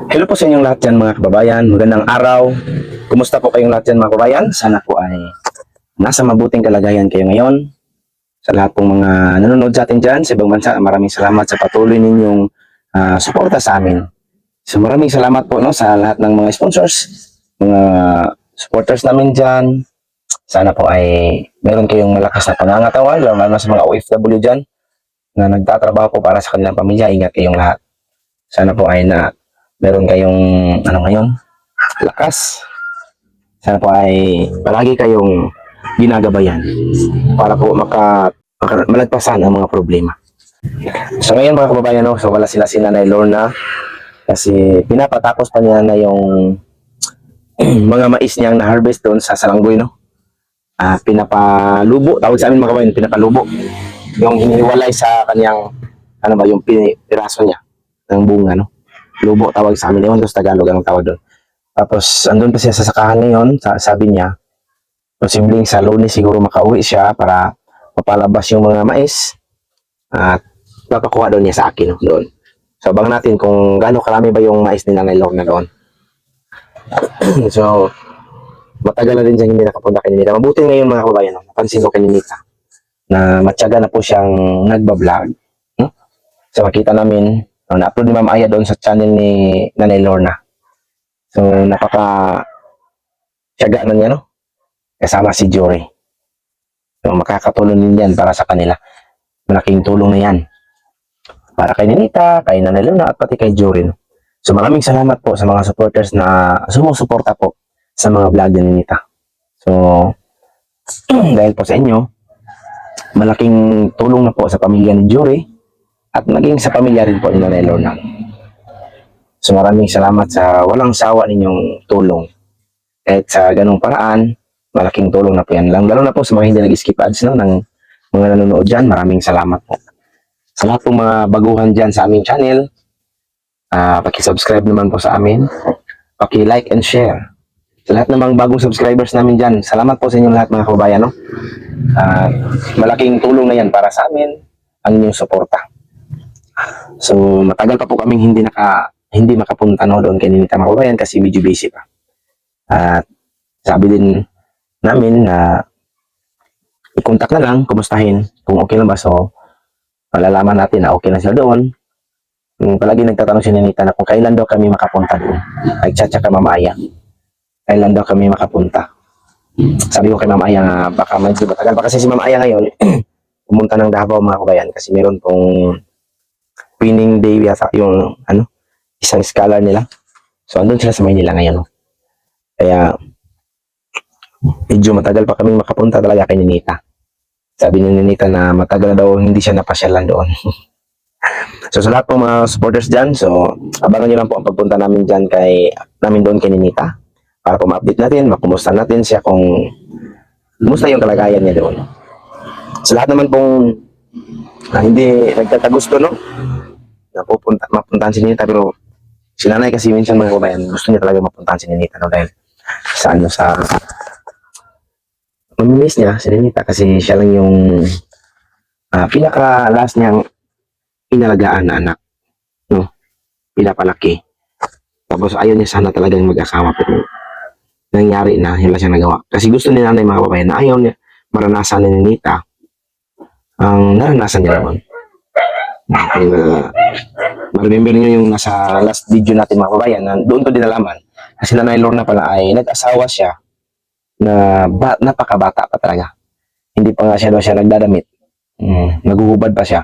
Hello po sa inyong lahat dyan mga kababayan. Magandang araw. Kumusta po kayong lahat dyan mga kababayan? Sana po ay nasa mabuting kalagayan kayo ngayon. Sa lahat pong mga nanonood sa atin dyan sa ibang bansa, maraming salamat sa patuloy ninyong suporta sa amin. So maraming salamat po no, sa lahat ng mga sponsors, mga supporters namin dyan. Sana po ay meron kayong malakas na pangangatawan, lalo na sa mga OFW dyan na nagtatrabaho po para sa kanilang pamilya. Ingat kayong lahat. Sana po ay meron kayong ngayon, lakas. Sana po ay palagi kayong ginagabayan para po malagpasan ang mga problema. So ngayon mga kababayan, no, so wala sila si Nanay Lorna kasi pinapatapos pa niya na yung mga mais niyang na-harvest doon sa Salanggoy, no? Pinapalubo, tawag sa amin mga kababayan, pinapalubo. Yung hiniwalay sa kanyang, yung piraso niya ng bunga, no? Lubo tawag sa amin, ewan ko sa Tagalog anong tawag doon. Tapos andun pa siya sa sakahan ngayon, sabi niya, posibleng sa Lunes siguro makauwi siya para mapalabas yung mga mais at papakuha doon niya sa akin doon. So abangan natin kung gaano karami ba yung mais ni Nanay Lorna doon. So matagal na din siyang hindi nakapunta kay Ninita. Mabuti ngayon mga kababayan, no? Napansin ko kay Ninita na matyaga na po siyang nagbablog. So makita namin, na-upload ni Ma'am Aya doon sa channel ni Nanay Lorna. So napaka-tiyaga na niya, no? Kasama si Jory. So makakatulong din yan para sa kanila. Malaking tulong na yan. Para kay Ninita, kay Nanay Lorna, at pati kay Jory, no? So maraming salamat po sa mga supporters na sumusuporta po sa mga vlog ni Ninita. So dahil po sa inyo, malaking tulong na po sa pamilya ni Jory at maging sa pamilya rin po ni Nanay Lorna. So maraming salamat sa walang sawa ninyong tulong. Kahit sa ganung paraan, malaking tulong na po yan. Lalo na po sa mga hindi nag-skip ads, no, ng mga nanonood dyan, maraming salamat po. Sa lahat ng mga baguhan dyan sa aming channel, paki-subscribe naman po sa amin, paki-like and share. Sa lahat ng mga bagong subscribers namin dyan, salamat po sa inyong lahat mga kababayan, no? Malaking tulong na yan para sa amin ang inyong suporta. So matagal pa po kaming hindi makapunta, no, doon kay Ninita mga kababayan kasi medyo busy pa. At sabi din namin na i-contact na lang, kumustahin kung okay lang ba. So malalaman natin na okay na sila doon. Palagi nagtatanong si Ninita na kung kailan daw kami makapunta doon. Nagchat-chat ka Ma'am Aya, kailan daw kami makapunta. Sabi ko kay Ma'am Aya nga baka medyo matagal pa kasi si Ma'am Aya ngayon pumunta ng Davao mga kabayan kasi meron pong winning day yata yung isang scholar nila. So andun sila sa Maynila ngayon, no? Kaya medyo matagal pa kami makapunta talaga kay Ninita. Sabi ni Ninita na matagal na daw hindi siya napasyalan doon. So sa lahat po mga supporters dyan, so abangan nyo lang po ang pagpunta namin dyan namin doon kay Ninita para po ma-update natin, makumusta natin siya kung kumusta yung kalagayan niya doon. Sa lahat naman pong hindi nagtatagusto, no, na mapuntahan si Ninita, pero si Nanay kasi minsan mga kabayan gusto niya talaga mapuntahan si Ninita, no, dahil sa mamimiss niya si Ninita kasi siya lang yung pinaka last niyang inalagaan na anak, no, pinapalaki. Tapos ayaw niya sana talagang mag-asawa pero nangyari na, wala siyang nagawa. Kasi gusto ni Nanay mga kabayan na ayaw niya maranasan ni Ninita ang naranasan niya naman. Ma-remember niyo yung nasa last video natin mga kabayan na doon ko din nalaman kasi Nanay Lorna pala ay nag-asawa siya na napakabata pa talaga. Hindi pa nga siya nagdadamit. Naguhubad pa siya.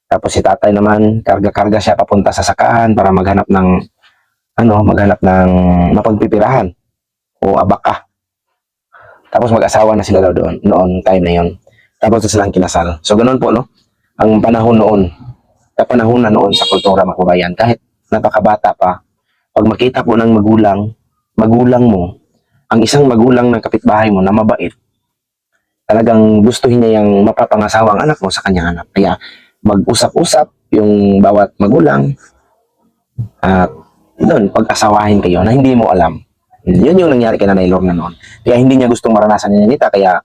Tapos si tatay naman, karga-karga siya papunta sa sakahan para maghanap ng mapagpipirahan o abaka. Tapos mag-asawa na sila daw doon, noon time na yon. Tapos silang kinasal. So ganoon po, no? Ang panahon noon, kapanahon na noon sa kultura mga kabayan, kahit napakabata pa, pag makita po ng magulang mo, ang isang magulang ng kapitbahay mo na mabait, talagang gustuhin niya yung mapapangasawa ang anak mo sa kanyang anak. Kaya mag-usap-usap yung bawat magulang at doon pag-asawahin kayo na hindi mo alam. Yun yung nangyari kay Nanay Lorna noon. Kaya hindi niya gustong maranasan ni Ninita, kaya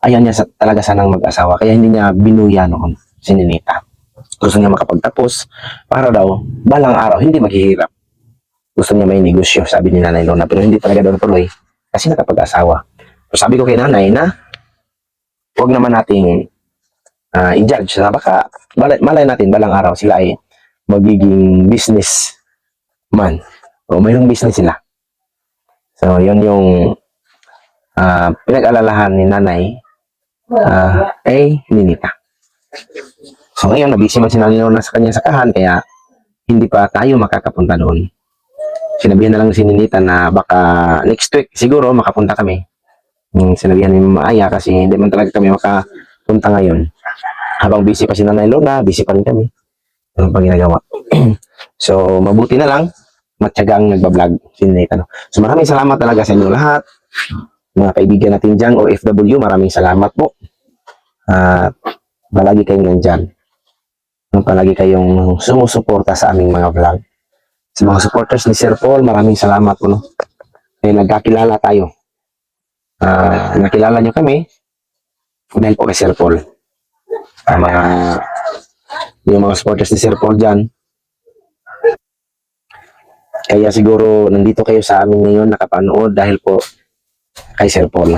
ayaw niya talaga sanang mag-asawa. Kaya hindi niya binuya noon si Ninita. Gusto niya makapagtapos para daw balang araw hindi maghihirap. Gusto niya may negosyo, sabi ni Nanay Lorna, pero hindi talaga daw natuloy kasi nakapag-asawa. So sabi ko kay Nanay na huwag naman nating i-judge na baka malay natin balang araw sila ay magiging business man o mayroong business sila. So yun yung pinag-alalahan ni Nanay ay Ninita. So ngayon, nabisi man si Nanay Lorna sa kanyang sakahan, kaya hindi pa tayo makakapunta doon. Sinabihan na lang si Ninita na baka next week siguro makapunta kami. Sinabihan ni Mama Aya kasi hindi man talaga kami makapunta ngayon. Habang busy pa si Nanay Lorna, busy pa rin kami. Ano pang ginagawa? So, mabuti na lang, matyagang nagbablog si Ninita. No? So, maraming salamat talaga sa inyo lahat. Mga kaibigan natin dyan, OFW, maraming salamat po. Palagi kayong nandyan. Palagi kayong sumusuporta sa aming mga vlog. Sa mga supporters ni Sir Paul, maraming salamat po. No? Kaya nagkakilala tayo. Nakilala nyo kami dahil po kay Sir Paul. Yung mga supporters ni Sir Paul dyan. Kaya siguro nandito kayo sa amin ngayon nakapanood dahil po kay Sir Paul.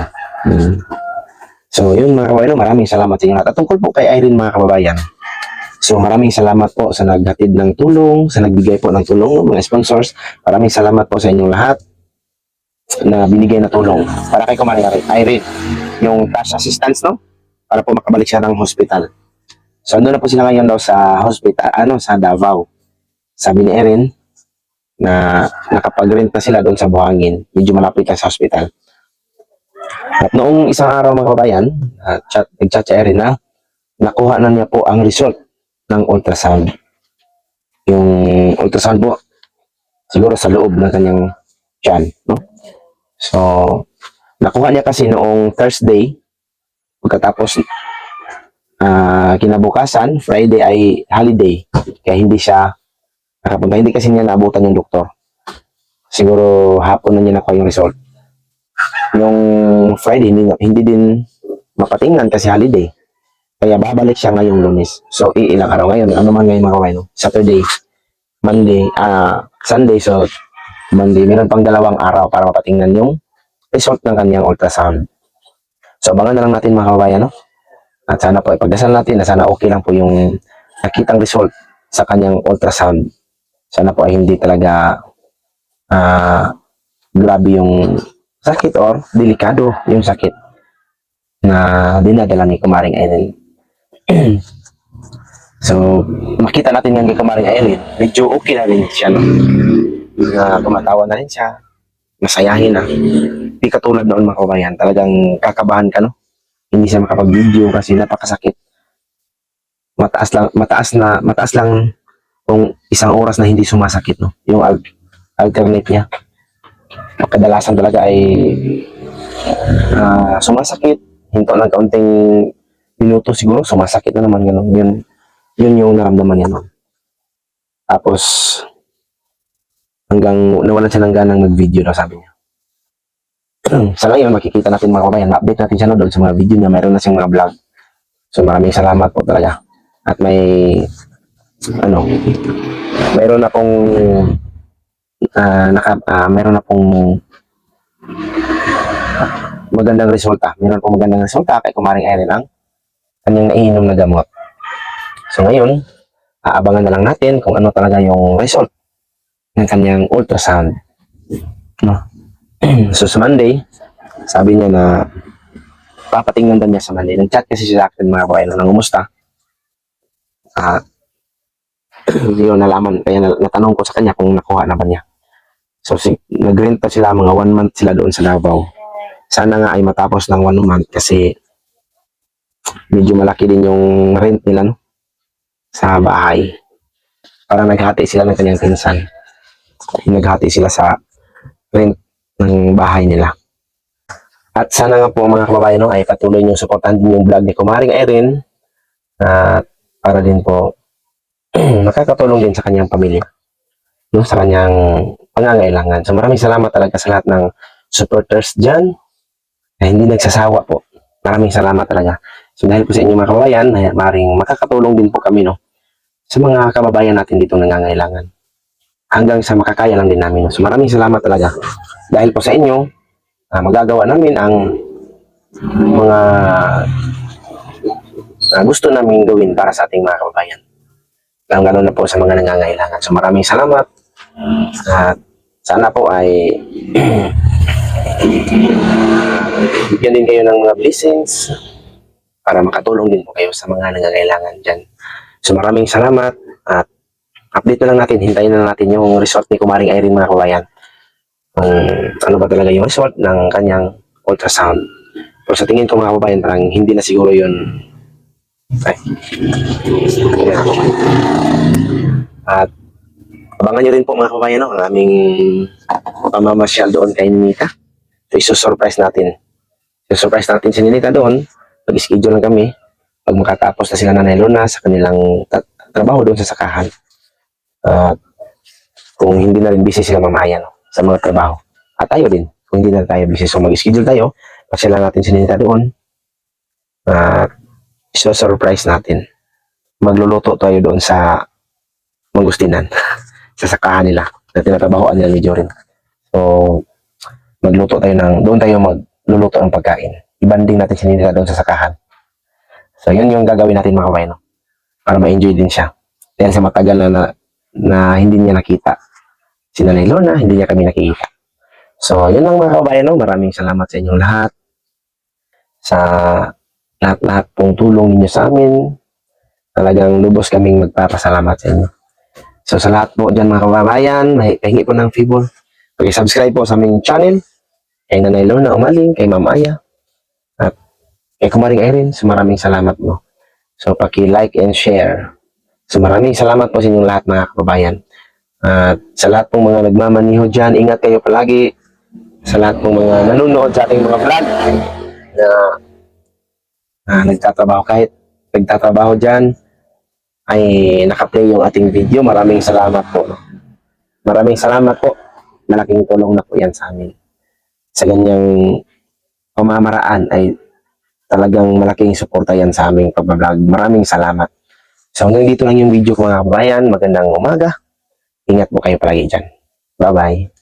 So yun mga kababayan, maraming salamat sa inyo lahat. At tungkol po kay Irene mga kababayan, so maraming salamat po sa naghatid ng tulong, sa nagbigay po ng tulong, mga sponsors. Maraming salamat po sa inyong lahat na binigay na tulong para kay Kumaring Irene. Yung cash assistance, no? Para po makabalik siya ng hospital. So doon na po sila ngayon daw sa hospital, sa Davao. Sabi ni Irene na nakapag-rent na sila doon sa Buhangin. Medyo malapit ka sa hospital. At noong isang araw mga kababayan, nag-chat si Irene na nakuha na niya po ang result ng ultrasound. Yung ultrasound po, siguro sa loob ng kanyang tiyan, no? So, nakuha niya kasi noong Thursday, pagkatapos kinabukasan, Friday ay holiday, kaya hindi siya nakapunta. Hindi kasi niya naabutan yung doktor. Siguro hapon na niya nakuha yung result. Yung Friday, hindi din mapatingnan kasi holiday. Kaya babalik siya ngayong Lunes. So, ilang araw ngayon. Ano man ngayon mga kabayan? Saturday, Monday, Sunday. So, Monday. Meron pang 2 araw para mapatingnan yung result ng kanyang ultrasound. So, abangan na lang natin mga kabayan, no? At sana po, ipagdasal natin na sana okay lang po yung nakitang result sa kanyang ultrasound. Sana po ay hindi talaga grabe yung sakit or delikado yung sakit na dinadala ni Kumaring Irene. So, makita natin yan kay Kumaring Irene, medyo okay na rin siya, no? Tumatawa na rin siya, masayahin na. Hindi katulad noon mga kabayan, talagang kakabahan ka, no? Hindi siya makapag-video kasi napakasakit. Mataas lang kung isang oras na hindi sumasakit, no? Yung alternate niya. Kadalasan talaga ay sumasakit, hinto ng kaunting minuto siguro, sumasakit na naman, gano'n. Yun yung naramdaman niya, no? Tapos, hanggang nawalan siya ng ganang mag-video na, sabi niya. Sa ngayon, makikita natin mga kabayan, ma-update natin siya doon sa mga video niya, mayroon na siyang mga vlog. So, maraming salamat po talaga. At mayroon na pong mayroon na pong magandang resulta. Mayroon pong magandang resulta kay Kumaring Irene ang kanyang naiinom na gamot. So ngayon, aabangan na lang natin kung ano talaga yung result ng kanyang ultrasound. No? So sa Monday, sabi niya na papatingnan daw niya sa Monday. Nag-chat kasi siya sa akin mga kabayan na nangumusta. Hindi ko nalaman, kaya natanong ko sa kanya kung nakuha na ba niya. So nag-rent pa sila, mga 1 month sila doon sa Davao. Sana nga ay matapos ng 1 month kasi medyo malaki din yung rent nila, no? Sa bahay. Parang naghati sila ng kanyang pinsan. Naghati sila sa rent ng bahay nila. At sana nga po mga kababayan, no, ay patuloy nyo supportan din yung vlog ni Kumaring Irene para din po makakatulong din sa kanyang pamilya, no, sa kanyang pangangailangan. So maraming salamat talaga sa lahat ng supporters dyan na hindi nagsasawa po. Maraming salamat talaga. So dahil po sa inyo mga kababayan, maaaring makakatulong din po kami, no, sa mga kababayan natin dito nangangailangan. Hanggang sa makakaya lang din namin. So maraming salamat talaga. Dahil po sa inyo, magagawa namin ang mga gusto namin gawin para sa ating mga kababayan. Lalo na po sa mga nangangailangan. So maraming salamat. At sana po ay bigyan din kayo ng mga blessings para makatulong din po kayo sa mga nangangailangan dyan. So maraming salamat at update na lang natin, hintayin na natin yung result ni Kumaring Irene mga kabayan. Kung ano ba talaga yung result ng kanyang ultrasound. Pero sa tingin ko mga kababayan, parang hindi na siguro yun. Ay. At abangan nyo rin po mga kababayan ang aming pamamasyal doon kay Ninita. So isusurprise natin. Isusurprise natin si Ninita doon. Pag-schedule lang kami. Pag makatapos na sila na Luna sa kanilang trabaho doon sa sakahan. Kung hindi na rin busy sila mamaya sa mga trabaho. At tayo din, kung hindi na tayo busy. So mag-schedule tayo. Pasya lang natin si Ninita doon. At isusurprise natin. Magluluto tayo doon sa Mangustinan. Sa sakahan nila. Na tinatrabahoan nila ni Jorin. So, magluto tayo doon tayo magluluto ng pagkain. Ibanding natin si Ninita doon sa sakahan. So, yun yung gagawin natin mga kabayan. Para ma-enjoy din siya. Dahil sa matagal na hindi niya nakita. Si Nanay Lorna, hindi niya kami nakikita. So, yun lang mga kabayan. Maraming salamat sa inyong lahat. Sa lahat-lahat pong tulong ninyo sa amin. Talagang lubos kaming magpapasalamat sa inyo. So, sa lahat po dyan mga kababayan, pahingi po ng favor. Pag-subscribe po sa aming channel. Kay Nanay Lorna Umaling, kay Ma'am Aya, at kay Kumaring Irene. So, maraming salamat po. So, paki-like and share. So, maraming salamat po sa inyong lahat mga kababayan. At sa lahat pong mga nagmamaniho dyan, ingat kayo palagi. Sa lahat pong mga nanonood sa ating mga vlog na nagtatrabaho, kahit nagtatrabaho dyan, ay nakaplay yung ating video. Maraming salamat po. Maraming salamat po. Malaking tulong na po yan sa amin. Sa ganyang pamamaraan ay talagang malaking suporta yan sa aming pagbablog. Maraming salamat. So hanggang dito lang yung video ko mga kababayan. Magandang umaga. Ingat po kayo palagi dyan. Bye-bye.